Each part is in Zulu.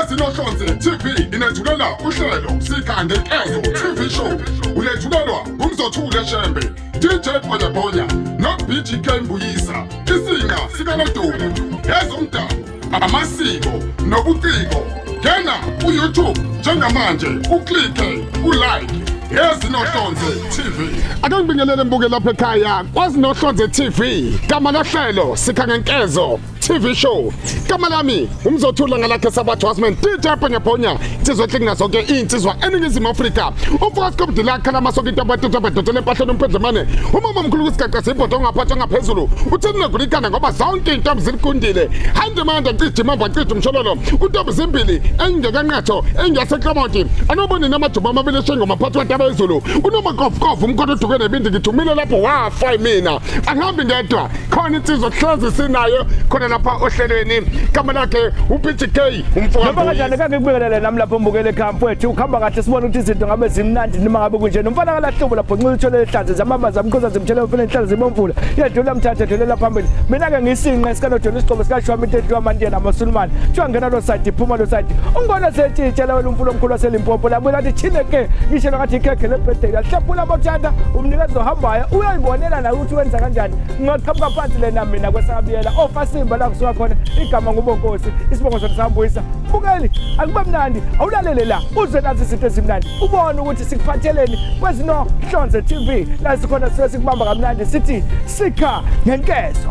Yazinohlonze TV inethulela uhlelo SIKHANGENKEZO TV Show ulethulelwa umzothule Shembe DJ Bonya no BGK Mbuyisa isinga sikaNodumo ezomdabu amasiko nobuciko ngena ku-YouTube njengamanje uklike ulike Yazinohlonze TV. Ake ngibingelele mbuke lapha ekhaya kwaZinohlonze TV gama lohlelo SIKHANGENKEZO TV Show. Gama lami umzothula ngalakhe sabathu wasmen DJ Bonya sizohlengina sonke insizwa eningizimu Afrika. Umfowethu Kobdila khala masonke intabadotele empahleni umphendlemane. Umama omkhulu kusigaqqa sibhodo ngaphathwa ngaphezulu. Uthina kulikana ngoba zonke intombi zilikundile. Hande manje cije mamba cije umshololo. Untombi zimbili engekanqatho engaseklamonti. Anobone namajuba amabili eshengo maphathi wantaba ezulu. Unomakofu umkhona uduke nebindi ngithumile lapho wafa mina. Angihambi ngedwa. Khona insizwa hlezi sinayo khona lapha ohlelweni igama lakhe uBGK umfowethu. Noma kanjani kake kubingelele nami lapho mbukele ekhaya wethu ukhamba kahle sibona ukuthi izinto ngabe zimnandi noma ngabe kunje nomfana kalahlobo lapho nxulo uthole ehlaze zamamaza amkhoza zimtshela umfana enhlaze zimomvula yedlula mthatha edlulela phambili mina ke ngisinqa esikanojola isigcobo sikashwami into yamandiya namasulumane thiwa ngena lo side iphuma lo side ungona setshela wena umfulo omkhulu waseLimpopo labuye lathi chineke ngisho ngathi ikhekhe lebirthday lahlephula abathanda umnikazi ohambayo uyayibonela nawe ukuthi wenza kanjani ngaqhamuka phansi lena mina kwesabiyela ofasimba la kusuka khona igama ngubonkosi isibongo sisambuyisa bukeli akube mnandi awulalele la uze nazi izinto ezimnandi ubone ukuthi sikuphatheleni kwezinohlonze TV la sikhona sikubamba kamnandi sithi SIKHANGENKEZO.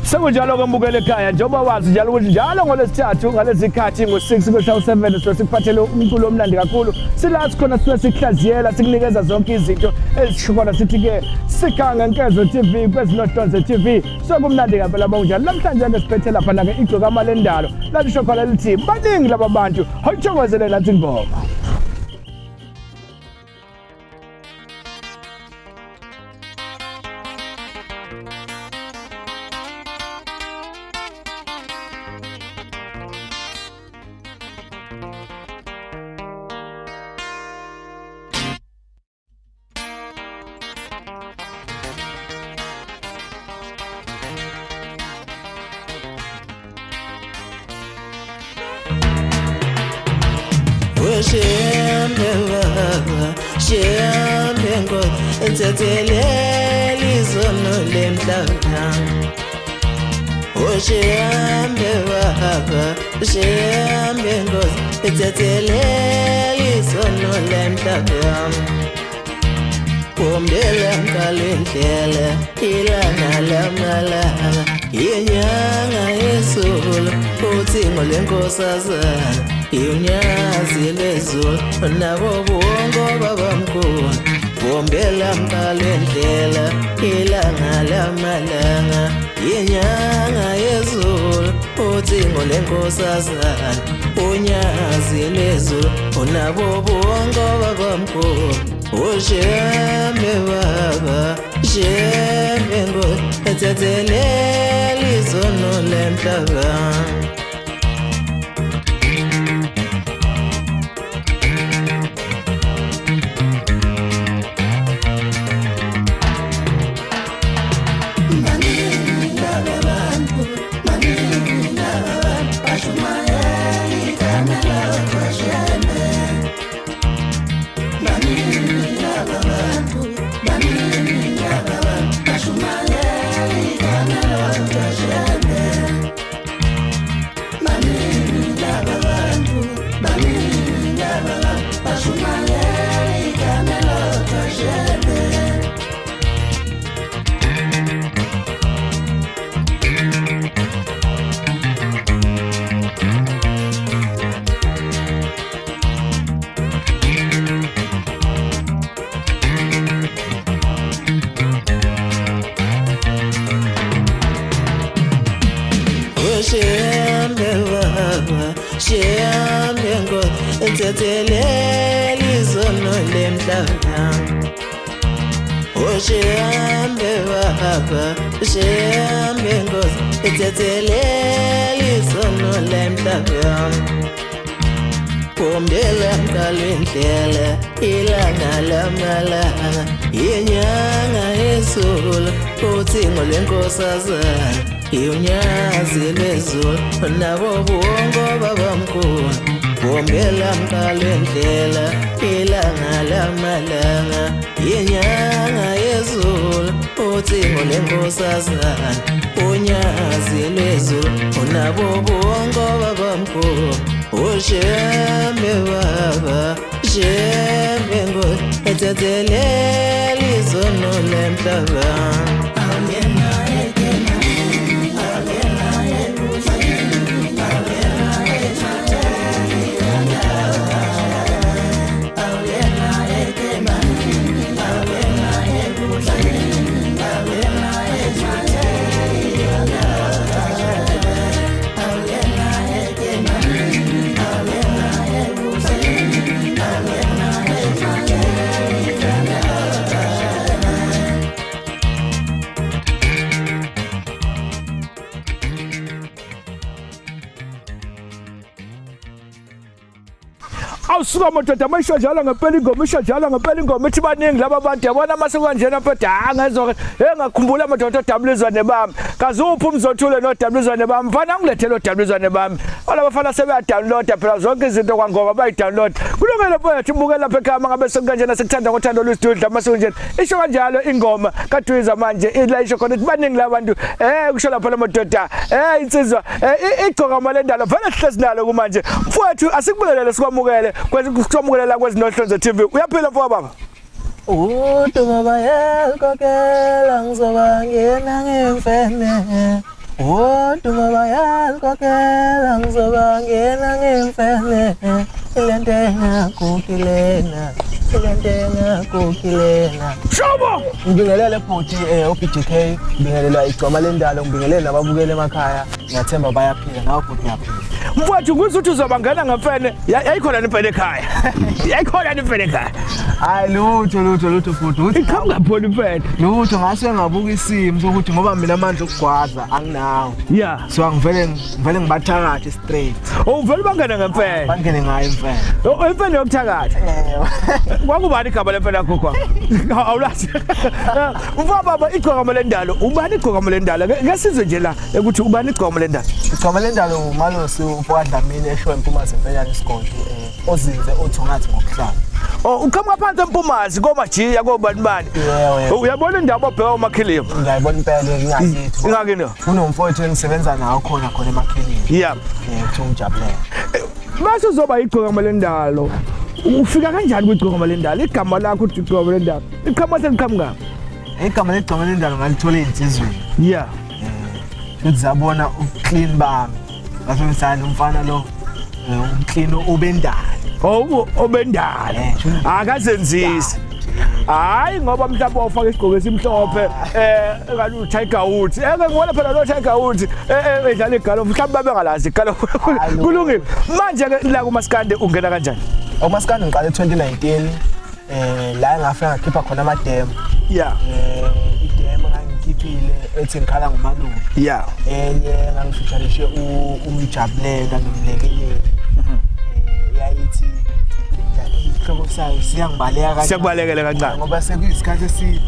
Sekunjalo ke mbukele ekhaya njengoba wazi njalo ukuthi njalo ngolesithathu ngalezikhathi ngo6 ku7 sikuphathele umculo omnandi kakhulu sila sikhona sihlaziyela sikunikeza zonke izinto ezishukona sithi ke SIKHANGENKEZO TV kwezinohlonze TV sokumnandi kaphela bonjalo namhlanje ngesiphethe lapha na ke ingcokama lendawo lasho khona lithi baningi laba bantu hoyithokozele nathi ngoma. Shembe baba, shembe ngo, entetheleli zono lemhlaba. Shembe baba, shembe ngo, entetheleli zono lemhlaba. Kumbela ngalendlela ilana lamalanga yenyanga yezulu uthi ngolenkosazana Yunyazi lezulu nabo bongo babamkhulu Bombela mkalendlela ilanga lamalanga yenyanga yezulu uthi ngolenkosazana Unyazi lezulu nabo bongo babamkhulu Shembe baba shembe ngo entetheleli zono lemhlaba Shembe baba, shembe ngo, entetheleli zono lemhlaba. Shembe baba, shembe ngo, entetheleli zono lemhlaba. Kumbela mkalendlela ilanga lamalanga yenyanga yezulu uthi ngolenkosazana Yunyazi lezulu nabo bongo babamkhulu Bombela mkalendlela ilanga lamalanga yenyanga yezulu uthingo lenkosazana unyazi lwezulu unabo bongo babamkhulu ushembe baba shembe ngo ethetheleli izono lemhlaba awusuka madoda mayisho njalo ngempela ingoma isho njalo ngempela ingoma ithi baningi laba bantu yabona mase kanjena phela ngezwe ngakhumbula madoda odabulizwane bami kazuphi umzothule nodabulizwane bami mfana ngilethele odabulizwane bami olabafana sebeyadownloada phela zonke izinto kwangoma bayidownload kulungile mfowethu ubukela lapha ekhaya ngabe sekanjena sekuthanda ngothando lwesidudla masenjena isho kanjalo ingoma kaDwiza manje ila isho khona ithi baningi labantu kusho lapha madoda insizwa igcokama lendalo vele sihlezi nalo kumanje mfowethu asikubulelele sikwamukele kwezikusomukelela kwezinohlonze TV uyaphila mfowethu baba Uduma bayakokela ngizoba ngena ngemfene Uduma bayakokela ngizoba ngena ngemfene Ilentenga kukilena Ilentenga kukilena Shobo ngibingelele futhi oPGK ngibingelela igcoma lendalo ngibingelele nababukele emakhaya ngiyathemba bayaphila nawe futhi uyaphila mfowethu kuzuthi uzobangena ngemfene yayikhona nifene ekhaya yayikhona nifene ekhaya hayi lutho futhi uthi ikhamba phona imfene lutho ngase ngabuka isimo sokuthi ngoba mina amandla okugwaza anginawo yeah so ngivele ngibathakathe straight uvela bangena ngemfene bangene ngayo imfene imfene yokuthakatha kwakubani igama lemfene yakho kwa awulazi mfowethu baba igcokama lendalo ubani igcokama lendalo ngesizwe nje la ukuthi ubani igcokama lendalo igcoma lendalo umalosi uFowandlamini esho eMpumazi Mfenyana isigodi ozinze othungathi ngokuhlala uqhamuka phansi eMpumazi komajiya kobani bani uyabona indawo obheka umakhilimu ngiyayibona impela ngingakithi ngakini kunomfowethu engisebenza nawo khona emakhilini yeah kuthi ujabulela base uzoba igcokama lendalo ufika kanjani kwigcokama lendalo igama lakho uthi igcokama lendalo iqhamuka seliqhamuka igama legcoma lendalo ngalithola insizweni yeah ngizabona uclean bami ngaso ngisana umfana lo umclean obendalo obendalo akazenzisi hayi ngoba mhlawumbe ufaka isigqoko esimhlophe ngathi uTiger Woods ngibona phela lo Tiger Woods edlala igalo mhlawumbe babengalazi igalo kulungile manje ke la kumaskande ungena kanjani umaskande ngiqale 2019 la ngafika ngakhipha khona ama demo yeah idemo ngangikhiphile ethi ngikhala ngumalungu yeah enye ngangifeaturishe umjabulela nomlekeleli yayithi isihloko sayo siyangibaleka kancane siyakubalekela kancane ngoba sekuyisikhathi eside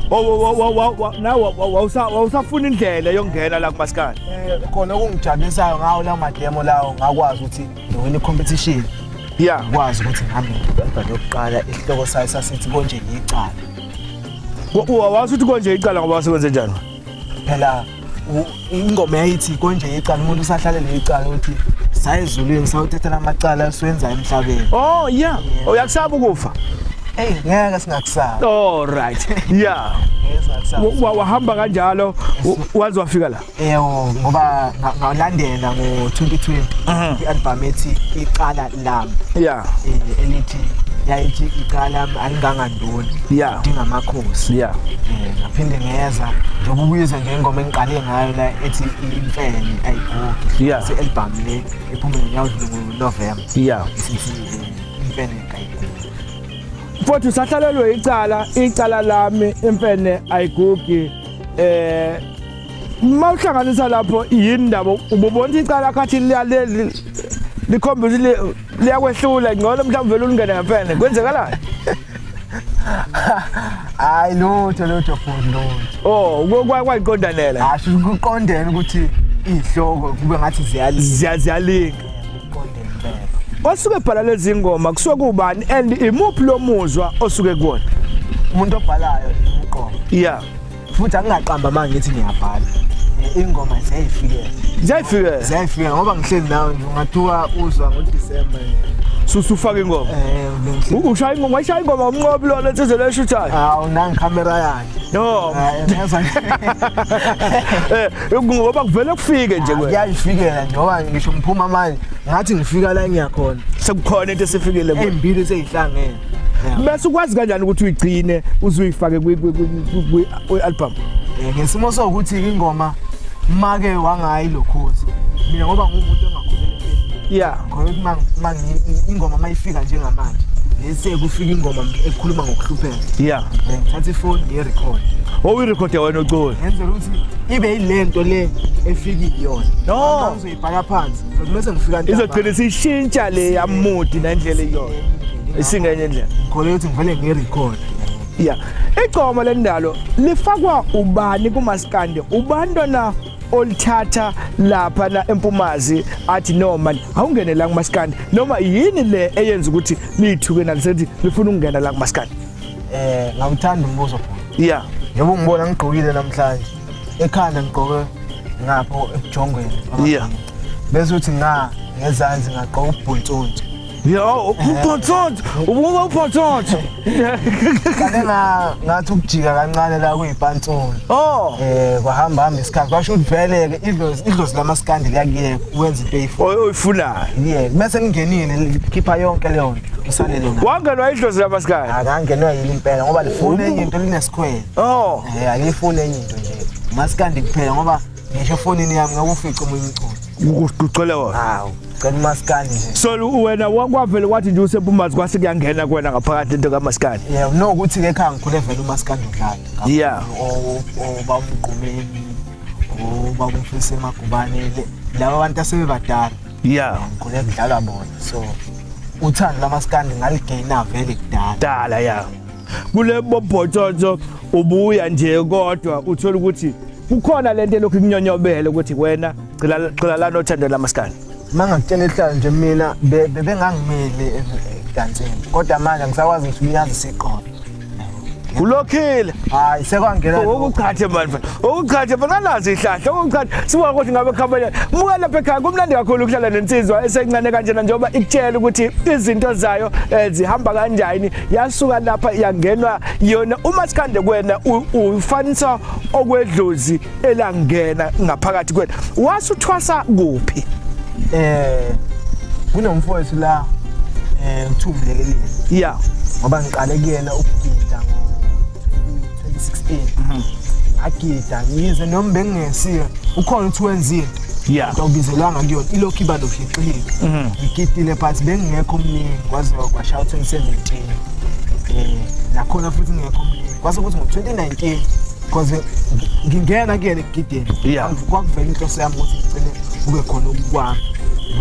nawe wawusafuna indlela yokungena la kumaskande khona okungijabulisayo ngawo la mademo lawo ngakwazi ukuthi ngowina competition yeah kwazi ukuthi ngihambe ngibamba lokuqala isihloko sayo sasithi konje ngicala wazi ukuthi konje icala ngoba wasekwenze njani phela ingoma yayithi konje icala umuntu usahlalele icala ukuthi sayizulwini sawuthetha amacala siwenza emhlabeni oh yeah uyakusaba ukufa ngeke singakusaba all right yeah wahamba kanjalo wazi wafika la yebo ngoba ngalandela ngo2020 ialbum ethi iqala lami yeah elithi yayithi iqala ayingangandoni yeah dinga amakhosi yeah ngaphinde ngeza njengoba ubuyiza ngengoma engiqale ngayo la ethi imfene ayigugi yeah se album le ephumile yawudlula ngoNovember yeah sithi imfene ayigugi futhi usahlalelwe icala lami imfene ayigugi mawuhlanganisa lapho yini ndaba ububona icala kathi likhombisa liyakwehlula ngcono mhlawumbe vele ungene ngempene kwenzekalani hayi lutho futhi lutho kwayiqondanela asho ukuqondene ukuthi ihloko kube ngathi ziyalinga ziyalinga uqondene osuke ebhala lezi ngoma kusuke kubani and imuphi lo muzwa osuke kuwona umuntu obhalayo umqondo yeah futhi angingaqamba manje ngithi ngiyabhala ingoma ziyayifika ngoba ngihleli nawe nje ungathuka uzwa ngoDecember susufaka ingoma ushaya ingoma wayishaya ingoma umnqobi lona etsezele uthayo unang camera yakhe no ngoba kuvele kufike nje kwena kuyayifikela ngoba ngisho ngiphuma manje ngathi ngifika la engiyakhona sekukhona into esifikile kuwe ezimbili sezihlangene bese ukwazi kanjani ukuthi uyigcine uzuyifake kwi-album ngesimo sokuthi ingoma make wangayilokhozi mina ngoba ngumuntu ongakhuleleki yeah ngoba ingoma mayifika njengamanje bese kufika ingoma ekhuluma ngokuhlupheka yeah ngithatha ifoni ngirecord uyirecord wena ucula yenza ukuthi ibe yilento le efikile yona no uzoyibhala phansi bese ngifika izogcina sishintsha le yamudi nendlela iyona isingenye indlela ngikholwa ukuthi ngivele ngirecord yeah igcoma lendalo lifakwa ubani kumaskande ubantwana olithatha lapha na empumazi athi no man awungene la kumaskande noma yini le eyenza ukuthi lithuke nalisethi lifuna ukungena la kumaskande ngawuthanda umbuzo phela yeah yebo ngibona ngigqokile namhlanje ekhanda ngigqoke ngapho ebujongweni yeah bese uthi ngezansi ngaqoka ubhuntsonto yeah ubhuntsonto ubuka ubhuntsonto kale ngathi ukujika kancane la kuyipantsonto kwahamba isikhathi kwasho ukuthi vele idlozi lamaskandi liyakuyeka wenza into oyifunayo yeah bese ngingenile likhipha yonke leyo nto usalele na wangenwa idlozi lamaskandi akangenwa yini impela ngoba lifuna enye into linesikhwele alifuna enye into nje maskandi kuphela ngoba ngisho efonini yami ngakufica omunye umculo ukucela wona hawu kanti maskandi nje so wena kwavele kwathi nje usempumazi kwase kuyangena kuwena ngaphakathi into kaMaskandi yeah no ukuthi ke ekhaya ngikhule vele uMaskandi udlala yeah oba umqumeni oba umfisi emagubane laba abantu asebebadala yeah ngikhule kudlala bona so uthando lamaskandi ngaligena vele kudala yeah kule bobhotsotso ubuya nje kodwa uthola ukuthi kukhona lento lokhu kunyonyobele ukuthi wena cila la nothando lamaskandi mangakutshela ehlala nje mina bebengangimele dancing kodwa manje ngisakwazi ukuthi uyazi siqobo ulokhile hayi sekwangena ukukhathe manje ukukhathe banazi ihlahla ukukhathe sibuka ukuthi ngabe khabanya muka lapha ekhaya kumnandi kakhulu ukuhlala nensizwa esencane kanjena njengoba ikutshela ukuthi izinto zayo zihamba kanjani yasuka lapha yangenwa yona uMaskande kwena ufanisa okwedlozi elangena ngaphakathi kwena wasuthwasa kuphi kunomfowethu la uthumlekelile yeah ngoba ngiqale kuyena ukugida ngo-2016 agida yize noma bengingesiyo ukhona ukuthi wenzile yeah awubizelwanga kuyona ilokhu iba nohliqilile ngigidile but bengingekho omningi kwaze kwashaya 2017 nakhona futhi ngekho omningi kwase kuthi ngo-2019 because ngingena kuyena ekugideni kwakuvela inhloso yami ukuthi ngicele kube khona okukwami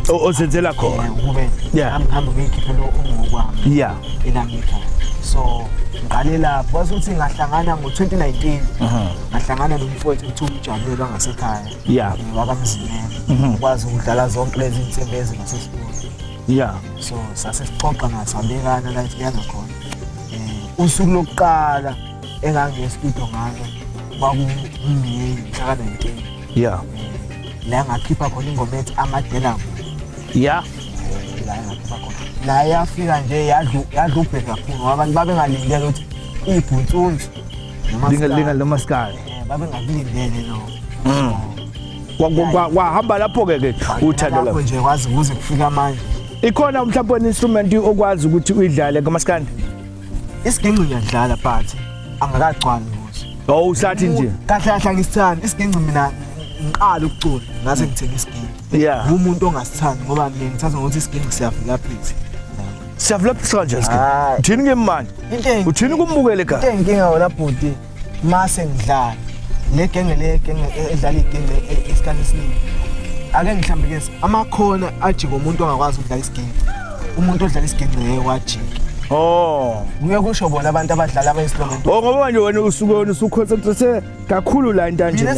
ozenzela khona kube ngihamba ngikhiphe lo ongokwami yeah eLangeka so ngiqale lapho wasuthi ngahlangana ngo-2019 ngahlangana nomfowethu uThuma uJabulelo ngasekhaya yeah wakamzimela ukwazi ukudlala zonke lezi insimbi ezingasesiboni yeah so sasesixoxa ngasabekana la siyana khona usuku lokuqala engangestudio ngalo kwakuMeyi mhla ka-19 yeah la ngakhipha khona ingoma ethi amadela yeah la yafika nje yadla ubheka kakhulu ngoba abantu babengalindele ukuthi ibhuntsuni linga loMaskandi babengakulindele lo wahamba lapho ke uthando lapho nje kwazi ukuze kufika manje ikhona mhlawumbe instrument okwazi ukuthi uyidlale kaMaskandi isiginci ngiyadlala but angakagcwali ukuthi usathi nje kahle ngisithanda isiginci mina ngiqala ukucula ngase ngithenga isiginci yeah umuntu ongasithandi ngoba mina ngithatha ngokuthi isiginci siyafika phakathi siyavula kanje uthini ngemani uthini kumbukele ekhaya into enkinga wona bhuti mase ngidlala le genge edlala igenge esikhathi esiningi ake ngihlambekeze amakhona ajike umuntu ongakwazi ukudlala isiginci umuntu odlala isiginci wajika Oh kuye kusho bona abantu abadlala ama-instrument. ngoba manje wena usuke usuconcentrate kakhulu la intanje Mina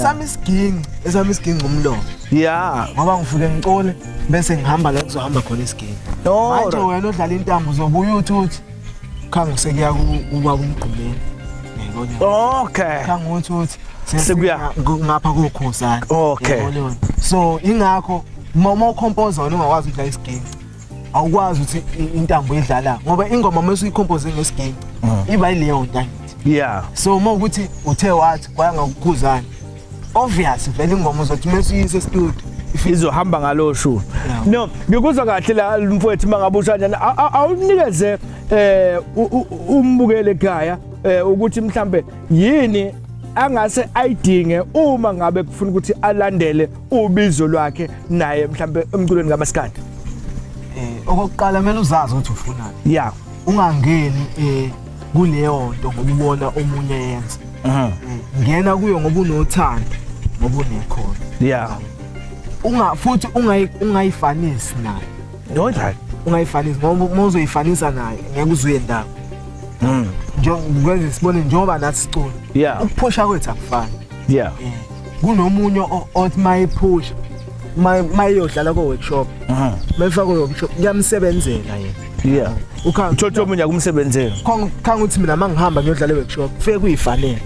esami isiginci umlomo. yeah Ngoba ngifike ngicole bese ngihamba la kuzohamba khona isiginci. Manje wena odlala intambo uzobuya uthi khange sekuya kuba kumgqumeni. okay Khange uthi sekuya ngapha kokhosana. Okay. So ingakho uma ucompose wena ungakwazi ukudlala isiginci awukwazi ukuthi intambo idlala ngoba ingoma mase uyicompose ngesiginci iba ileyo ntangithi. yeah So uma ukuthi uthe wathi kwaya ngakukhuzana obvious vele ingoma uzothi mase uyise studio izohamba ngalo shu no ngikuzwa kahle la mfowethu mangabusha njani awunikeze umbukele ekhaya ukuthi mhlambe yini angase ayidinge uma ngabe kufuna ukuthi alandele ubizo lwakhe naye mhlambe emculweni kaMaskandi. Okokuqala kumele uzazi ukuthi ufunani. Yeah Ungangeni kuleyo nto ngoba ubona omunye yenza. Ngena kuyo ngoba unothando ngoba unekhono. yeah Futhi ungayifanisi naye. Njani? Ungayifanisi ngoba uma uzoyifanisa naye ngeke uzuye ndawo. Njengoba sibone njengoba nathi sicula. Yeah Ukuphusha kwethu akufani. yeah Kunomunye othi mayiphusha mayiyodlala ko workshop. Mayifaka ko workshop kuyamsebenzela yena. yeah uthotho omunye akumsebenzela. Khanga uthi mina mangihamba ngiyodlala workshop fike kuyifanele.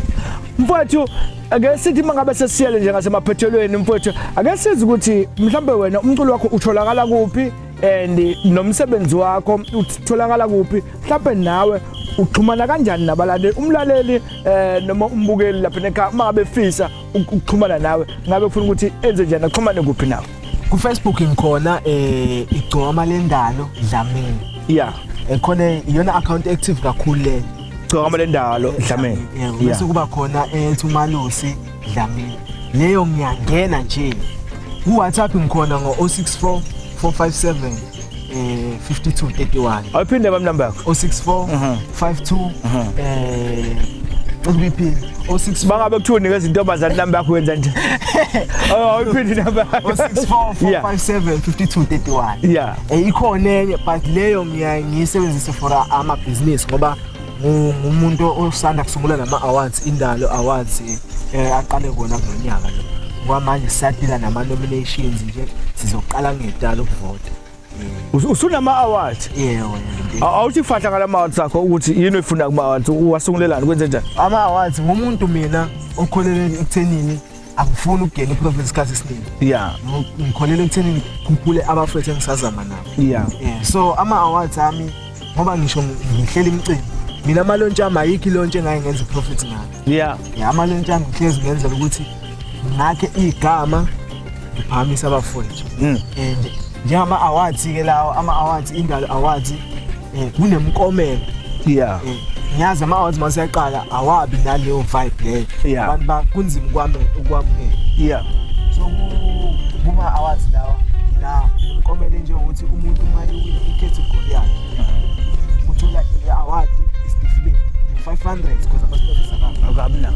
Mfowethu ake sithi mangabe sesiyele nje ngasemaphethelweni mfowethu ake sizi ukuthi mhlambe wena umculo wakho utholakala kuphi and nomsebenzi wakho utholakala kuphi mhlambe nawe uxhumana kanjani nabalaleli umlaleli noma umbukeli lapha ekhaya mangabe fisa ukuxhumana nawe ngabe ufuna ukuthi enze njani axhumane kuphi nawe ku Facebook ngikhona ingcokama lendawo Dlamini. yeah Ekhona iyona account active kakhulu le ingcokama lendawo Dlamini. Bese kuba khona eThumalusi Dlamini. Leyo ngiyangena nje ku WhatsApp ngikhona ngo 064 457 5231. awuphinde bam number yakho 064 52 ukuphi 064 bangabe kuthiwa unikeza intombazane number yakho wenza nje awuphinde number 064 457 5231. yeah Ikhona enye but leyo ngiyisebenzisa for ama business ngoba ngumuntu osanda kusungula nama awards indalo awards aqale kona ngonyaka lo kwamanje sisadila nama nominations nje sizoqala ngedalo ukuvota. Usunama awards. Yebo. Awuthi fahla ngala awards akho ukuthi yini ufuna kuma awards uwasungulelani kwenze njani? Ama awards ngumuntu mina okholeleni ekuthenini akufuni ukugena iprofit isikhathi esiningi. Yeah. Ngikholele ekuthenini kuphule abafethu engisazama nabo. Yeah. So ama awards ami ngoba ngisho ngihlela imicimbi mina amalontshe amayikho ilontshe ngaye ngenza iprofit ngayo. Yeah. Ama lontshe ngihlezi ngenzela ukuthi ngakhe igama ngiphamisa abafethu. Njengama awards ke lawo ama awards indalo awards kunemkomelo. Yeah. Ngiyazi ama awards masiyaqala awabi naleyo vibe leyo abantu bakunzima ukwamukela. Yeah. So kuma awards lawa la umkomelo nje ukuthi umuntu manje icategory yakhe uthola i-award isitifiketi 500 because ama-sponsors akamna.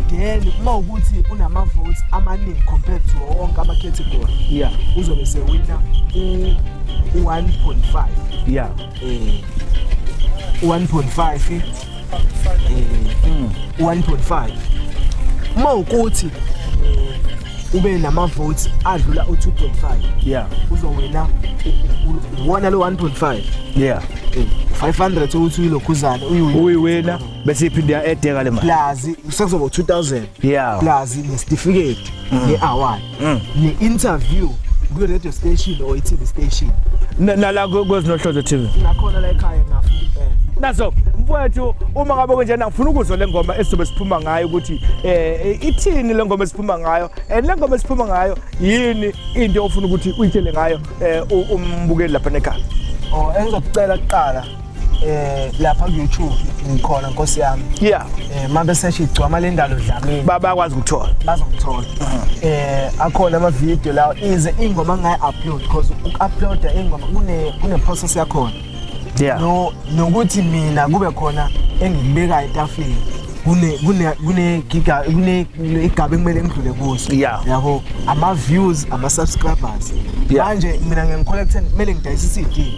Then uma ukuthi unama votes amaningi compared to wonke ama category. Yeah. Uzobe sewina u1.5. Yeah. 1.5 1.5. Uma ukuthi ube nama votes adlula u2.5. Yeah. Uzowina wona lo 1.5. Yeah. 500 ukuthi uyilokhuzana uyiwina bese iphinde ya-edeka le mali plus sekuzoba 2000. Yeah. Plus nesitifiketi ne-award ne-interview ku-radio station or i-TV station nala kwezinohlozo TV nakhona la ekhaya ngafuna impela nazo mfowethu uma ngabe kunjena ngifuna ukuzwa le ngoma esizobe siphuma ngayo ukuthi ithini le ngoma esiphuma ngayo le ngoma esiphuma ngayo yini into ofuna ukuthi uyitshele ngayo umbukeli lapha nekhaya engizokucela kuqala lapha ku YouTube ngikhona Nkosi yami. Yeah. Mabe search igcwama lendalo Dlamini. Bakwazi ukuthola. Bazongithola. Akhona ama video lawo ize ingoma ngayi-upload because uku-uploada ingoma kune process yakhona. Yeah. Nokuthi mina kube khona engikubeka etafini. Kune igaba ekumele ngidlule kuso. Yeah. Yabo ama views ama subscribers. Yeah. Manje mina ngiyangcollecta kumele ngidayise CD.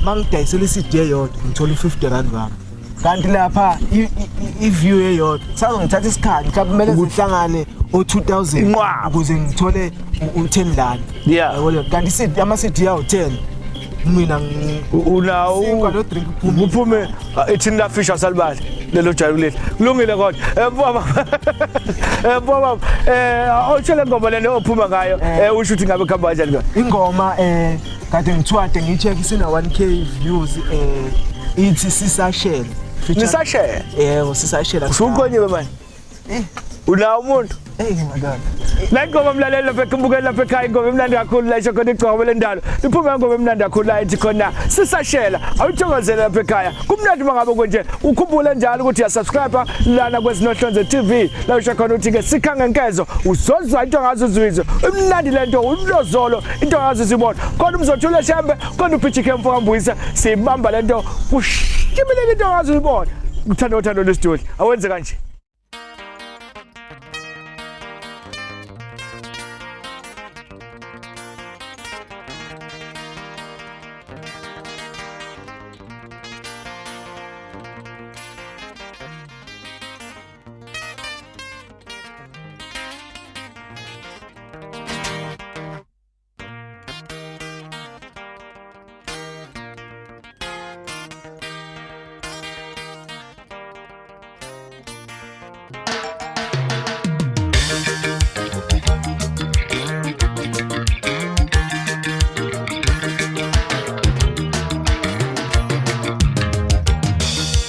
mangidayisela iCD eyodwa ngithola 50 rand wami kanti lapha i-view eyodwa sazongithatha isikhathi mhlawumbe kumele sihlangane o2000 ukuze ngithole u10 rand yabo kanti ama-CD yawo 10 mina unawo uphume ethini la fish asalibali lelo jayulile kulungile kodwa baba awutshele ngoma lena ophuma ngayo usho ukuthi ngabe khamba kanjani kodwa ingoma kade ngithwade ngicheck isina 1k views ithi sisashela nisashela yebo sisashela usukonyiwe manje unawo umuntu my god la ingoma mlaleli lapha ekubukela lapha ekhaya ingoma emnandi kakhulu la isho khona igcobo lendalo iphume ingoma emnandi kakhulu la ithi khona sisashela awuthokozele lapha ekhaya kumnandi mangabe konje ukhumbule njalo ukuthi ya subscribe lana kwezinohlonze TV la usho khona ukuthi ke sikhangenkezo uzozwa into ngazuzizwe emnandi lento ulozolo into ngazuzibona khona umzothula shembe khona uPGK Mfokambuyisa sibamba lento kushibeleke into ngazuzibona uthando lesitoli awenze kanje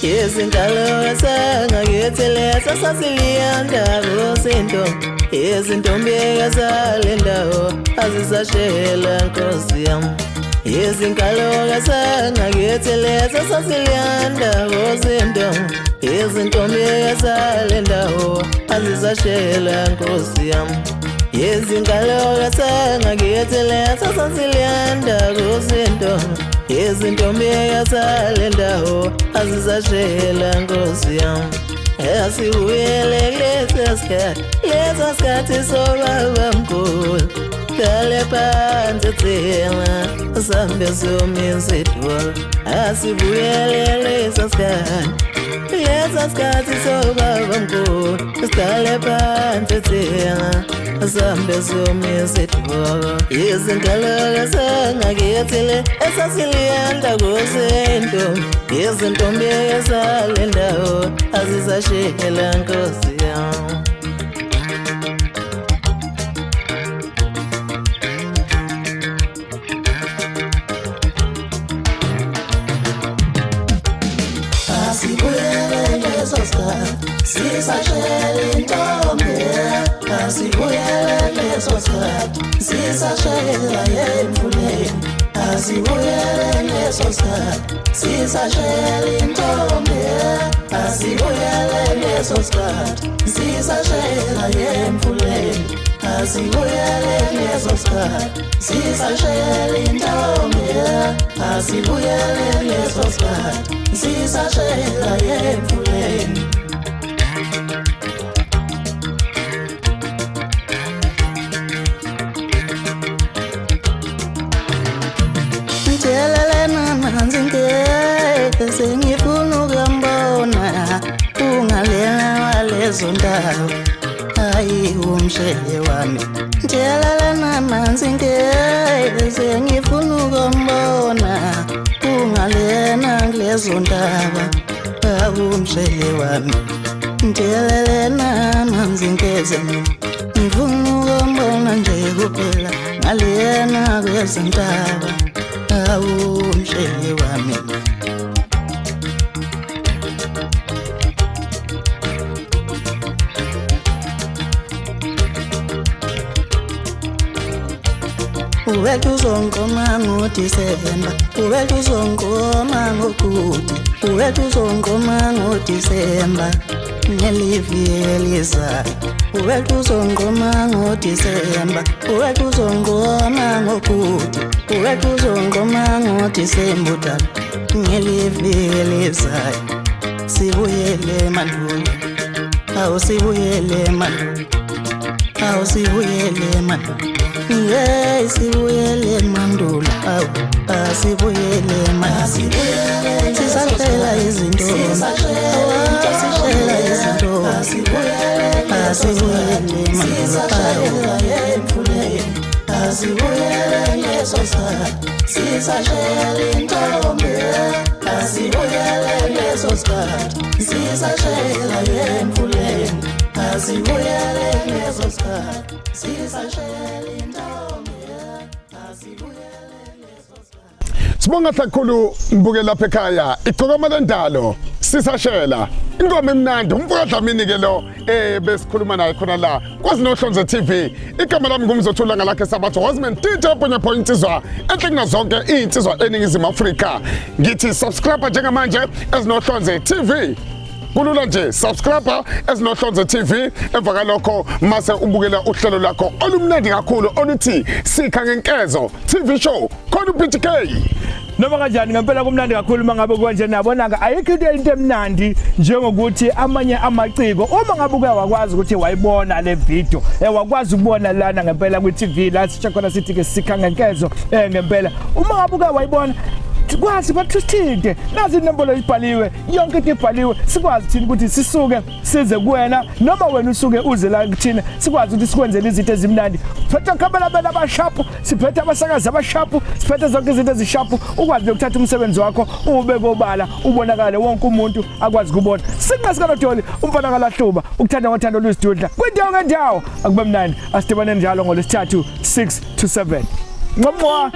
Izingalo sengakethelesa sasiliyanda kusinto izintombi ezalendawo azisashela Nkosi yami izingalo sengakethelesa sasiliyanda kusinto izintombi ezalendawo azisashela Nkosi yami izingalo sengakethelesa sasiliyanda kusinto izintombi ezalendawo azisashela Nkosi yami asibuyele lesa sikhathi sobaba mkhulu dale phansi thina sambe somise idolo asibuyele lesa sikhathi sobaba mkhulu dale phansi thina sambe somise idolo izingalo sengakethele esasiliyanda kusinto izintombi ezalendawo azisashela Nkosi yami asibuyele leso sikhathi sisashela intombi asibuyele leso sikhathi sisashela emfuleni asibuyele leso sikhathi sisashela intombi asibuyele leso sikhathi sisashela emfuleni asibuyele leso sikhathi sisashela intombi asibuyele leso sikhathi sisashela emfuleni sengifuna ukuyambona ungalena walezo ndawo hayi umshele wami njelala namanzi ngeke sengifuna ukuyambona ungalena kulezo ndawo umshele wami njelala namanzi ngeke ngifuna ukuyambona nje kuphela ngalena kulezo ndawo umshele wami uwethu uzongoma ngoDisemba uwethu uzongoma ngokuthi uwethu uzongoma ngoDisemba ngelivi elizayo uwethu uzongoma ngoDisemba uwethu uzongoma ngokuthi uwethu uzongoma ngoDisemba udala ngelivi elizayo sibuyele mandulo awusibuyele mandulo awusibuyele mandulo Yeah, sibuyele mandulo awu asibuyele manje sisashela izinto sisashela izinto asibuyele mandulo asibuyele leso sikhathi sisashela intombi asibuyele leso sikhathi sisashela emfuleni asibuyele leso sikhathi sisashela intombi asibuyele leso sikhathi. Sibonga kakhulu mbuke lapha ekhaya ingcokama lendalo sisashela ingoma emnandi umvuka Dlamini ke lo besikhuluma naye khona la kwazinohlonze TV igama lami ngumzothula ngalakhe sabatho Hosman DJ Ponyapo insizwa enhle kunazonke insizwa eningizimu Afrika ngithi subscribe njengamanje ezinohlonze TV kulula nje subscribe ezinohlonze TV emva kalokho mase ubukela uhlelo lakho olumnandi kakhulu oluthi Sikhangenkezo TV show khona uPTK. Noma kanjani ngempela kumnandi kakhulu mangabe konje nabonaka ayikho into emnandi njengokuthi amanye amaciko uma ngabe wakwazi ukuthi wayibona le video wakwazi ukubona lana ngempela ku TV la sitsha khona sithi ke Sikhangenkezo ngempela uma ngabe wayibona sikwazi bathithinde nazi inombolo ibhaliwe yonke into ibhaliwe sikwazi thina ukuthi sisuke size kuwena noma wena usuke uze la kuthina sikwazi ukuthi sikwenzele izinto ezimnandi phethe kamera bela abashapu siphethe abasakazi abashapu siphethe zonke izinto ezishapu ukwazi ukuthatha umsebenzi wakho ube kobala ubonakale wonke umuntu akwazi ukubona sinqasika Doli umfana kalahluba ukuthanda ngothando lwizidudla kwindawo ngendawo akube mnandi asidibane njalo ngolesithathu 6 to 7 ngomwa.